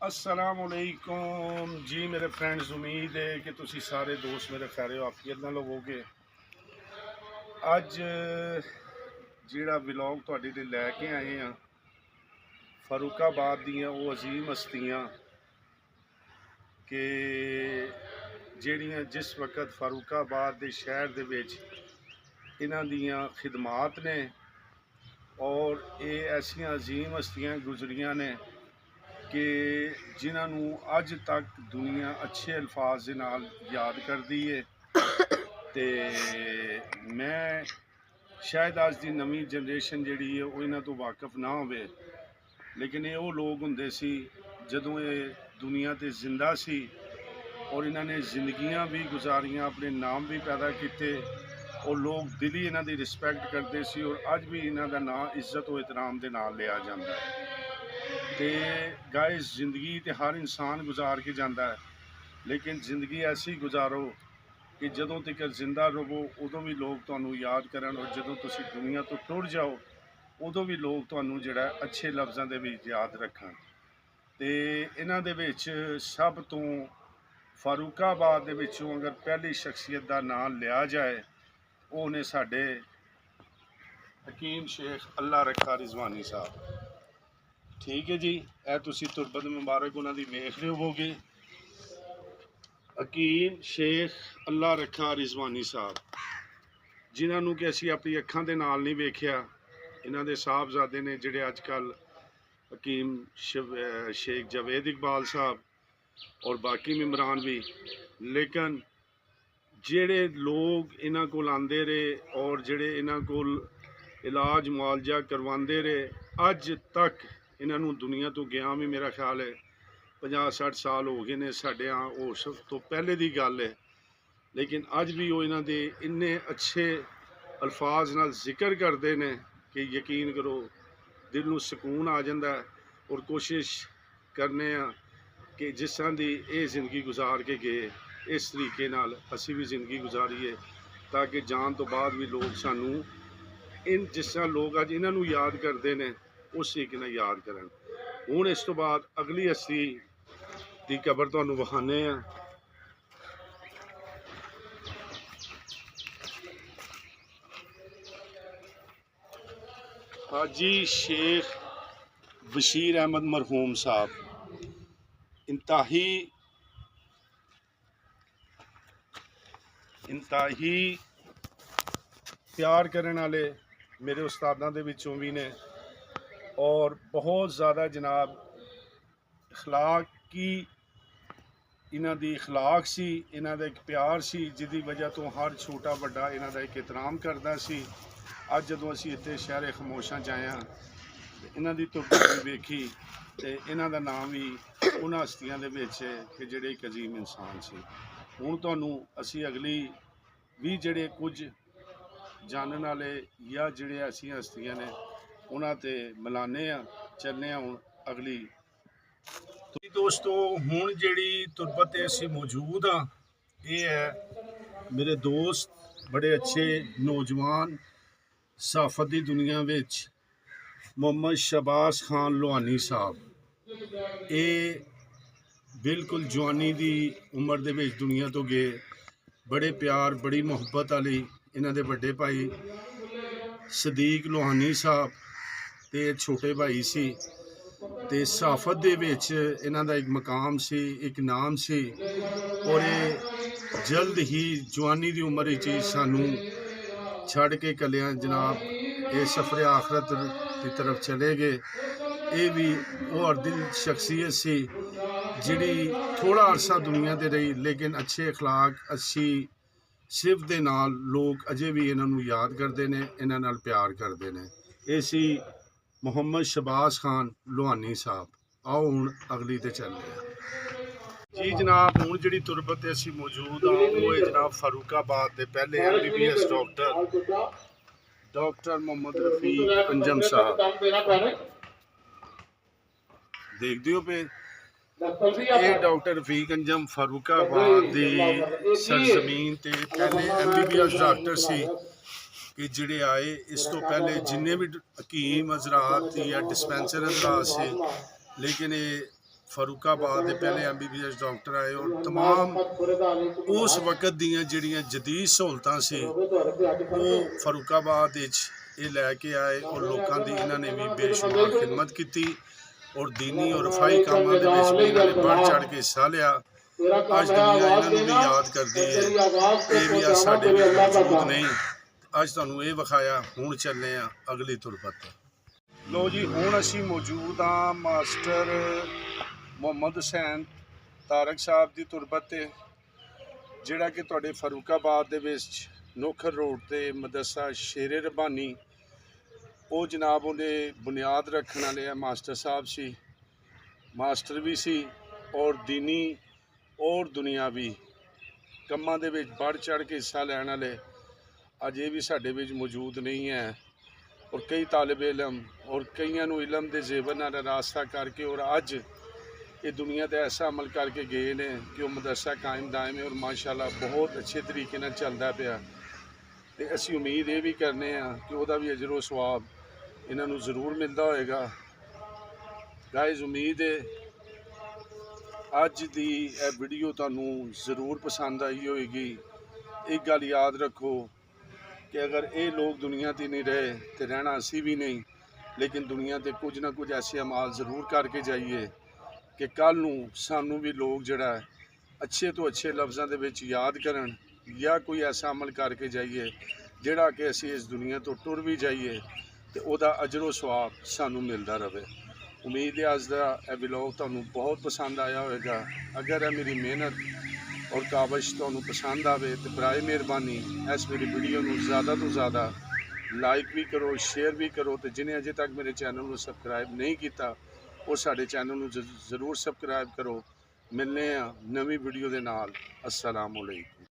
अस्सलामुअलैकुम जी मेरे फ्रेंड्स, उम्मीद है कि तुसी सारे दोस्त मेरे खैर आफियत नाल होवोगे। अज जिहड़ा व्लॉग तुहाडे लई लैके आए हैं फारूकाबाद दियां वो अजीम हस्तियां कि जिहड़ियां जिस वक्त फारूकाबाद दे शहर दे विच इन्हां दियां खिदमात ने और ये ऐसियां अजीम हस्तियां गुजरियां ने कि जिन्होंने अज तक दुनिया अच्छे अल्फाज दे नाल याद करती है। तो मैं शायद अज की नवी जनरेशन जिहड़ी है वो इन्हां तो वाकफ ना होवे, लेकिन ये वो लोग हुंदे सी जदों ये दुनिया ते जिंदा सी और इन्होंने जिंदगियां भी गुजारियां, अपने नाम भी पैदा किए और लोग दिली इन्हां दी रिस्पैक्ट करते सी और अज भी इन्हां दा नाम इज्जत और एहतराम दे नाल लिया जाता है। तो गाइस, जिंदगी तो हर इंसान गुजार के जाता है, लेकिन जिंदगी ऐसी गुजारो कि जदों तक जिंदा रहो उदों भी लोग तुहानू याद करन और जदों तुसी दुनिया तो टुर जाओ उदों भी लोग तुहानू जिहड़ा अच्छे लफ्ज़ों के विच याद रखन। तो इन्हां दे विच सब तो फारूकाबाद दे विचों अगर पहली शख्सियत का नाम लिया जाए वो ने साडे हकीम शेख अल्लाह रखा रिजवानी साहब। ठीक है जी, ए तुसी तुरबत मुबारक उन्होंने वेख रहे होवोगे। हकीम शेख अल्लाह रखा रिजवानी साहब, जिन्होंने कि असी अपनी अखां दे नाल नहीं वेख्या। इन्हां दे साहबजादे ने जिहड़े अजकल हकीम शेख जावेद इकबाल साहब और बाकी मेम्बरान भी, लेकिन जिहड़े लोग इन्हां कोल आंदे रहे और जिहड़े इन्हां कोल इलाज मुआलजा करवाते रहे, अज तक इन्हों दुनिया तो गया भी मेरा ख्याल है 50-60 साल हो गए ने। साढ़े वो सब तो पहले की गल है, लेकिन अज भी वो इन्हों के इन्ने अच्छे अल्फाज नाल जिक्र करते हैं कि यकीन करो दिल में सुकून आ जाता है। और कोशिश करने कि जिस तरह की ये जिंदगी गुजार के गए इस तरीके नाल असी भी जिंदगी गुजारीए, ताकि जान तो बाद भी लोग सानू इन जिस तरह लोग अज इन्हों याद करते हैं उस तरीके नाल याद करन। हुण इस तो बाद अगली हस्ती की कबर तुहानू विखाने हैं। हाजी शेख बशीर अहमद मरहूम साहब, इंतहाई प्यार करने वाले मेरे उस्तादां दे विचों भी ने और बहुत ज़्यादा जनाब अखलाक की इन्हां दी अखलाक सी, इन्हां दा एक प्यार सी जिहदी वजह तो हर छोटा वड्डा इन्हां दा एक एहतराम करदा सी। अज जदों असीं इत्थे शहर खामोशां च आए हां इन्हां दी तुरबत भी वेखी ते इन्हां दा नाम भी उन्हां हस्तियां दे विच है कि जिहड़े एक अजीम इंसान सी। हुण तुहानू असीं अगली भी जिहड़े कुछ जानने वाले या जिहड़े ऐसियां हस्तियां ने उन्हां ते मिलाने चलने हुण अगली। तो दोस्तों हुण जिहड़ी तुरबत ते असीं मौजूद हाँ ये है मेरे दोस्त बड़े अच्छे नौजवान सहाफत की दुनिया विच मोहम्मद शहबाज खान लोहानी साहब। ये बिल्कुल जवानी की उम्र दे विच दुनिया तो गए, बड़े प्यार बड़ी मुहब्बत वाली इन्हां दे वड्डे भाई सदीक लोहानी साहब ते छोटे भाई सी। ते सहाफत दे विच इन्हां दा एक मकाम सी, एक नाम सी और ये जल्द ही जवानी की उम्र च सानू छड़ के कलियां जनाब ये सफर आखरत की तरफ चले गए। ये भी वो अर्दिल शख्सियत सी जिहड़ी थोड़ा अरसा दुनिया ते रही, लेकिन अच्छे अखलाक अच्छी सिफत दे नाल लोग अजे भी इन्हों याद करते हैं, इन्हां नाल प्यार करते हैं। ये सी मोहम्मद शहबाज खान लोहानी साहब। आओ हुण अगली ते चलते हैं जी जनाब। हुण जिहड़ी तुरबत ते असीं मौजूद हाँ वो है जनाब फारूकाबाद के पहले MBBS डॉक्टर मोहम्मद रफीक अंजम साहब। देखते हो पे ये डॉक्टर रफीक अंजम फारूकाबाद की सरजमीन ते पहले MBBS डॉक्टर सी कि जिहड़े आए। इस तो पहले जिन्ने भी हकीम हजरात या डिस्पेंसर हजरात से, लेकिन ये ਫਾਰੂਕਾਬਾਦ ਦੇ ਪਹਿਲੇ MBBS ਡਾਕਟਰ ਆਏ ਔਰ तमाम ਉਸ ਵਕਤ ਦੀਆਂ ਜਿਹੜੀਆਂ ਜਦੀਦ ਸਹੂਲਤਾਂ ਸੀ ਉਹ ਫਾਰੂਕਾਬਾਦ ਵਿੱਚ ਇਹ ਲੈ ਕੇ ਆਏ ਔਰ ਲੋਕਾਂ ਦੀ ਇਹਨਾਂ ਨੇ ਵੀ ਬੇਸ਼ੁਮਾਰ ਖਿਦਮਤ ਕੀਤੀ ਔਰ ਦੀਨੀ ਔਰ ਰਫਾਈ ਕੰਮਾਂ ਦੇ ਵਿੱਚ ਵੀ ਇਹਨਾਂ ਨੇ ਵੱਧ ਚੜ੍ਹ ਕੇ ਹਿੱਸਾ ਲਿਆ। ਅੱਜ ਦੁਨੀਆ ਇਹਨਾਂ ਨੂੰ ਵੀ ਯਾਦ ਕਰਦੀ ਹੈ, ਇਹ ਵੀ ਅੱਜ ਸਾਡੇ ਵਿੱਚ ਮੌਜੂਦ ਨਹੀਂ। ਅੱਜ ਤੁਹਾਨੂੰ ਇਹ ਵਿਖਾਇਆ, ਹੁਣ ਚੱਲੇ ਆ ਅਗਲੀ ਤੁਰਬਤ। ਲੋ ਜੀ, ਹੁਣ ਅਸੀਂ ਮੌਜੂਦ ਹਾਂ ਮਾਸਟਰ ਮੁਹੰਮਦ ਹੁਸੈਨ ਤਾਰਕ ਸਾਹਿਬ ਦੀ ਤੁਰਬਤ 'ਤੇ, ਜਿਹੜਾ ਕਿ ਤੁਹਾਡੇ ਫਾਰੂਕਾਬਾਦ ਦੇ ਵਿੱਚ ਨੋਖਰ ਰੋਡ 'ਤੇ ਮਦਰਸਾ ਸ਼ੇਰੇ ਰਬਾਨੀ, ਉਹ ਜਨਾਬ ਉਹਦੇ ਬੁਨਿਆਦ ਰੱਖਣ ਵਾਲੇ ਆ ਮਾਸਟਰ ਸਾਹਿਬ ਸੀ, ਮਾਸਟਰ ਵੀ ਸੀ ਔਰ ਦੀਨੀ ਔਰ ਦੁਨਿਆਵੀ ਕੰਮਾਂ ਦੇ ਵਿੱਚ ਵੱਧ ਚੜ੍ਹ ਕੇ ਹਿੱਸਾ ਲੈਣ ਵਾਲੇ ਅੱਜ ਇਹ ਵੀ ਸਾਡੇ ਵਿੱਚ ਮੌਜੂਦ ਨਹੀਂ ਹੈ। ਔਰ ਕਈ ਤਾਲਿਬ ਇਲਮ ਔਰ ਕਈਆਂ ਨੂੰ ਇਲਮ ਦੇ ਜ਼ੇਵਰ ਨਾਲ ਰਾਸਤਾ ਕਰਕੇ ਔਰ ਅੱਜ ਇਹ ਦੁਨੀਆ 'ਤੇ ਐਸਾ ਅਮਲ ਕਰਕੇ ਗਏ ਨੇ ਕਿ ਉਹ ਮਦਰਸਾ ਕਾਇਮ ਦਾਇਮ ਹੈ ਔਰ ਮਾਸ਼ਾਅੱਲਾ ਬਹੁਤ ਅੱਛੇ ਤਰੀਕੇ ਨਾਲ ਚੱਲਦਾ ਪਿਆ। ਅਤੇ ਅਸੀਂ ਉਮੀਦ ਇਹ ਵੀ ਕਰਨੇ ਹਾਂ ਕਿ ਉਹਦਾ ਵੀ ਅਜਰ ਓ ਸਵਾਬ ਇਹਨਾਂ ਨੂੰ ਜ਼ਰੂਰ ਮਿਲਦਾ ਹੋਏਗਾ। ਗਾਇਜ਼, ਉਮੀਦ ਹੈ ਅੱਜ ਦੀ ਇਹ ਵੀਡੀਓ ਤੁਹਾਨੂੰ ਜ਼ਰੂਰ ਪਸੰਦ ਆਈ ਹੋਏਗੀ। ਇੱਕ ਗੱਲ ਯਾਦ ਰੱਖੋ ਕਿ ਅਗਰ ਇਹ ਲੋਕ ਦੁਨੀਆ 'ਤੇ ਨਹੀਂ ਰਹੇ ਤੇ ਰਹਿਣਾ ਅਸੀਂ ਵੀ ਨਹੀਂ, ਲੇਕਿਨ ਦੁਨੀਆ 'ਤੇ ਕੁਝ ਨਾ ਕੁਝ ਐਸੇ ਅਮਾਲ ਜ਼ਰੂਰ ਕਰਕੇ ਜਾਈਏ ਕਿ ਕੱਲ੍ਹ ਨੂੰ ਸਾਨੂੰ ਵੀ ਲੋਕ ਜਿਹੜਾ ਅੱਛੇ ਤੋਂ ਅੱਛੇ ਲਫ਼ਜ਼ਾਂ ਦੇ ਵਿੱਚ ਯਾਦ ਕਰਨ, ਜਾਂ ਕੋਈ ਐਸਾ ਅਮਲ ਕਰਕੇ ਜਾਈਏ ਜਿਹੜਾ ਕਿ ਅਸੀਂ ਇਸ ਦੁਨੀਆ ਤੋਂ ਟੁਰ ਵੀ ਜਾਈਏ ਤੇ ਉਹਦਾ ਅਜਰ ਸਵਾਬ ਸਾਨੂੰ ਮਿਲਦਾ ਰਹੇ। ਉਮੀਦ ਹੈ ਅੱਜ ਦਾ ਇਹ ਵਲੌਗ ਤੁਹਾਨੂੰ ਬਹੁਤ ਪਸੰਦ ਆਇਆ ਹੋਵੇਗਾ। ਅਗਰ ਇਹ ਮੇਰੀ ਮਿਹਨਤ ਔਰ ਕਾਬਿਸ਼ ਤੁਹਾਨੂੰ ਪਸੰਦ ਆਵੇ ਤਾਂ ਬਰਾਏ ਮਿਹਰਬਾਨੀ ਇਸ ਮੇਰੀ ਵੀਡੀਓ ਨੂੰ ਜ਼ਿਆਦਾ ਤੋਂ ਜ਼ਿਆਦਾ ਲਾਈਕ ਵੀ ਕਰੋ, ਸ਼ੇਅਰ ਵੀ ਕਰੋ, ਤੇ ਜਿਹਨੇ ਅਜੇ ਤੱਕ ਮੇਰੇ ਚੈਨਲ ਨੂੰ ਸਬਸਕ੍ਰਾਈਬ ਨਹੀਂ ਕੀਤਾ ਉਹ ਸਾਡੇ ਚੈਨਲ ਨੂੰ ਜ਼ਰੂਰ ਸਬਸਕ੍ਰਾਈਬ ਕਰੋ। ਮਿਲਨੇ ਆ ਨਵੀਂ ਵੀਡੀਓ ਦੇ ਨਾਲ। अस्सलाम वालेकुम।